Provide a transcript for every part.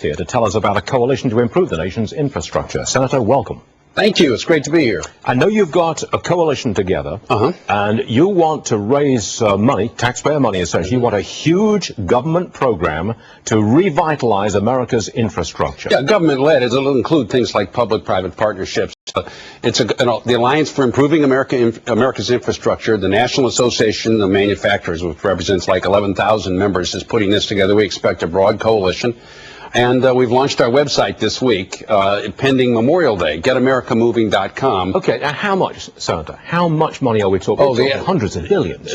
Here to tell us about a coalition to improve the nation's infrastructure. Senator, welcome. Thank you. It's great to be here. I know you've got a coalition together, and you want to raise money, taxpayer money essentially. You want a huge government program to revitalize America's infrastructure. Yeah, government-led. It'll include things like public-private partnerships. It's the Alliance for Improving America's Infrastructure. The National Association of Manufacturers, which represents like 11,000 members, is putting this together. We expect a broad coalition. And we've launched our website this week, pending Memorial Day, GetAmericaMoving.com. Okay, now how much, Senator? How much money are we talking? We're talking hundreds of billions.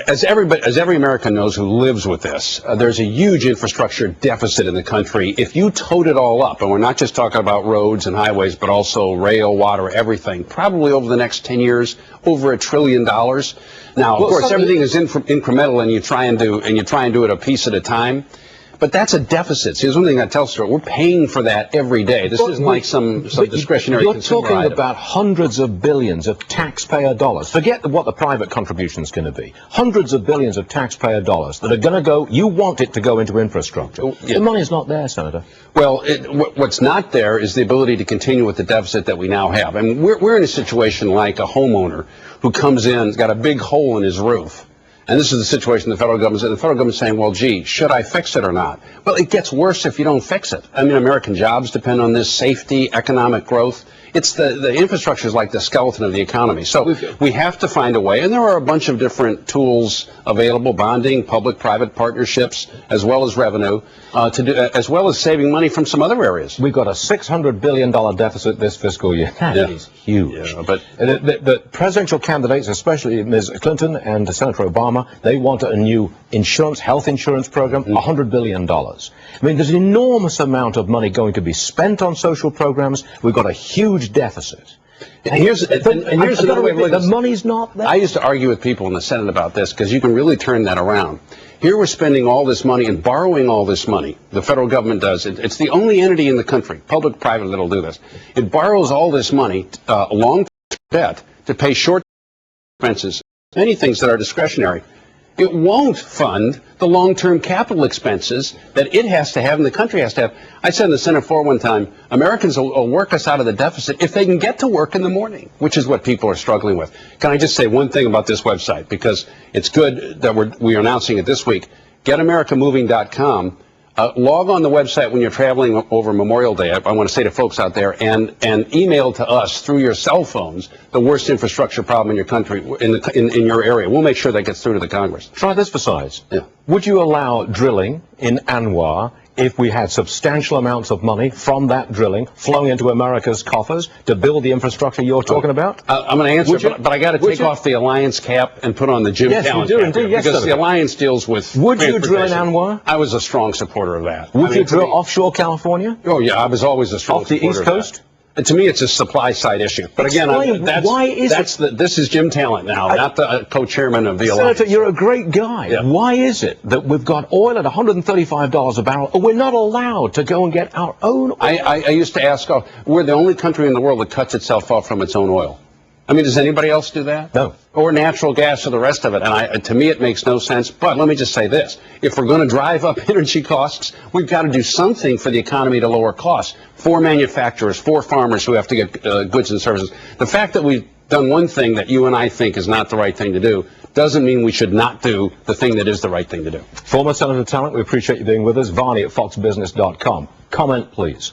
As every American knows who lives with this, there's a huge infrastructure deficit in the country. If you total it all up, and we're not just talking about roads and highways, but also rail, water, everything, probably over the next 10 years, over $1 trillion. Now, of course, everything is incremental, and you try and do it a piece at a time. But that's a deficit. See, there's one thing I tell Stuart, we're paying for that every day. This isn't like some discretionary consumer You're talking item. about hundreds of billions of taxpayer dollars. Forget what the private contribution is going to be. Hundreds of billions of taxpayer dollars that are going to go, you want it to go into infrastructure. Yeah. The money's not there, Senator. Well, what's not there is the ability to continue with the deficit that we now have. I mean, we're in a situation like a homeowner who comes in, got a big hole in his roof. And this is the situation the federal government's in. The federal government's saying, well, gee, should I fix it or not? Well, it gets worse if you don't fix it. I mean, American jobs depend on this, safety, economic growth. It's the infrastructure is like the skeleton of the economy. So we have to find a way, and there are a bunch of different tools available, bonding, public-private partnerships, as well as revenue, as well as saving money from some other areas. We've got a $600 billion deficit this fiscal year. That is huge. Yeah, but the presidential candidates, especially Ms. Clinton and Senator Obama, they want a new health insurance program, $100 billion. I mean, there's an enormous amount of money going to be spent on social programs. We've got a huge deficit. And here's another way to look at the money's not there. I used to argue with people in the Senate about this because you can really turn that around. Here we're spending all this money and borrowing all this money. The federal government does. It's the only entity in the country, public-private, that'll do this. It borrows all this money, long-term debt, to pay short-term expenses, many things that are discretionary. It won't fund the long-term capital expenses that it has to have and the country has to have. I said in the Senate floor one time, Americans will work us out of the deficit if they can get to work in the morning, which is what people are struggling with. Can I just say one thing about this website? Because it's good that we are announcing it this week. GetAmericaMoving.com. Log on the website when you're traveling over Memorial Day. I want to say to folks out there, and email to us through your cell phones the worst infrastructure problem in your country, in your area. We'll make sure that gets through to the Congress. Try this for size. Yeah. Would you allow drilling in Anwar if we had substantial amounts of money from that drilling flowing into America's coffers to build the infrastructure you're talking about? I'm going to answer, but I got to take off the Alliance cap and put on the Jim Talent cap. Yes, you do indeed. Yes, because the Alliance deals with Would you drill in Anwar? I was a strong supporter of that. Would you drill offshore California? Oh, yeah, I was always a strong supporter off the East Coast? To me, it's a supply side issue. But again, this is Jim Talent now, not the co-chairman of the Alliance. Senator, you're a great guy. Yeah. Why is it that we've got oil at $135 a barrel, and we're not allowed to go and get our own oil? I used to ask, we're the only country in the world that cuts itself off from its own oil. I mean, does anybody else do that? No. Or natural gas or the rest of it. And to me, it makes no sense. But let me just say this. If we're going to drive up energy costs, we've got to do something for the economy to lower costs for manufacturers, for farmers who have to get goods and services. The fact that we've done one thing that you and I think is not the right thing to do doesn't mean we should not do the thing that is the right thing to do. Former Senator Talent, we appreciate you being with us. Varney at foxbusiness.com. Comment, please.